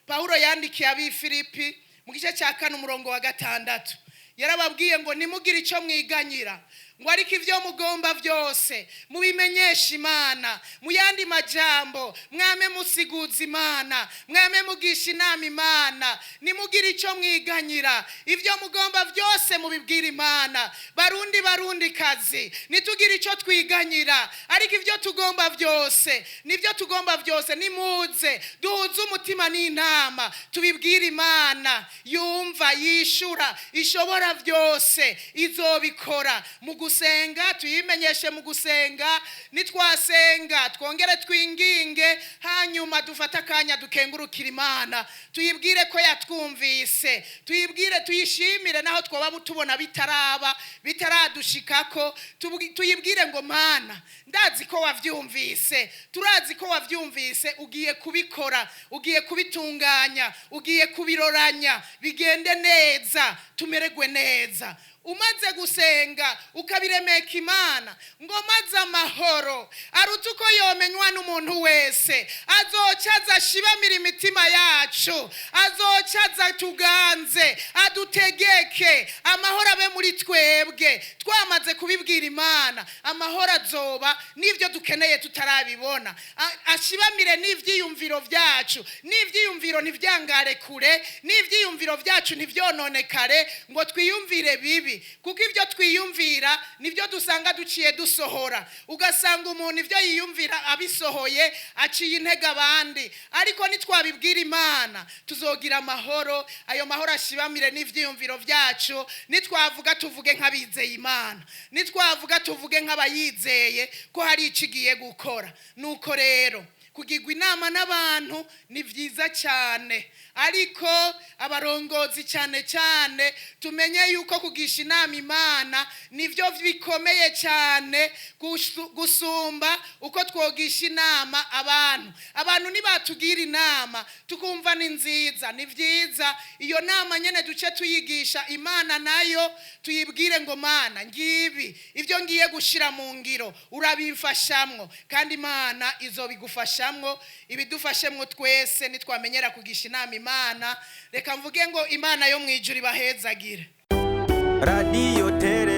Pawulo yandikiye ab'Ifilipi mu gice cya 4 umurongo wa 6 yarababwiye ngo nimugire icyo mwiganyira, ngo ariko ivyo mugomba byose mubimenyeshe Imana. Mu yandi majambo, mwame musiguza Imana, mwame mugisha inama Imana, nimugire icyo mwiganyira, ivyo mugomba byose mubibwira Imana. Barundi kazi, nitugire icyo twiganyira, ariko ivyo tugomba byose, nivyo tugomba byose, nimuze duhuze umutima n'inama tubibwira Imana. Yumva, yishura, ishobora byose, izobikora. Mu gusenga tuyimenyeshe, mu gusenga nitwasenga twongere twinginge, hanyuma dufata akanya dukengurukira Imana, tuyibwire ko yatwumvise, tuyibwire, tuyishimire naho twoba tubona bitaradushikako, tuyibwire ngo Mana, ndazi ko wavyumvise, turazi ko wavyumvise, ugiye kubikora, ugiye kubitunganya, ugiye kubiroranya bigende neza, tumererwe neza. Umaze gusenga ukabiremeka Imana, ngo maze amahoro aruta uko yomenywa n'umuntu wese, azocaza ashibamira imitima yacu, azocaza tuganze, adutegeke, amahoro abe muri twebwe. Twamaze kubibwira Imana, amahoro azoba n'ivyo dukeneye tutarabibona, ashibamire n'ivyiyumviro vyacu, n'ivyiyumviro ntivyangare kure, n'ivyiyumviro vyacu ntivyononekare ngo twiyumvire bibi, kuko ivyo twiyumvira nivyo dusanga duciye dusohora. Ugasanga umuntu ivyo yiyumvira abisohoye aciye intege abandi, ariko nitwabibwira Imana tuzogira amahoro. Ayo mahoro ashibamire n'ivyiyumviro vyacu, nitwavuga tuvuge nk'abizeye Imana, nitwavuga tuvuge nk'abayizeye ko hari icigiye gukora. Nuko rero kugirwa inama n'abantu ni vyiza cyane, ariko abarongozi cyane cyane tumenye yuko kugisha inama Imana nivyo bikomeye cyane gusumba uko twogisha inama abantu. Abantu nibatugira inama tukumva ni nziza, ni vyiza, iyo nama nyene duce tuyigisha Imana, nayo tuyibwire ngo Mana, ngibi ivyo ngiye gushira mu ngiro, urabimfashamwo, kandi Imana izobigufasha ibidufashemwo twese nitwamenyera kugisha inama Imana. Reka mvuge ngo Imana yo mwijuru ibahezagire. Radio Tere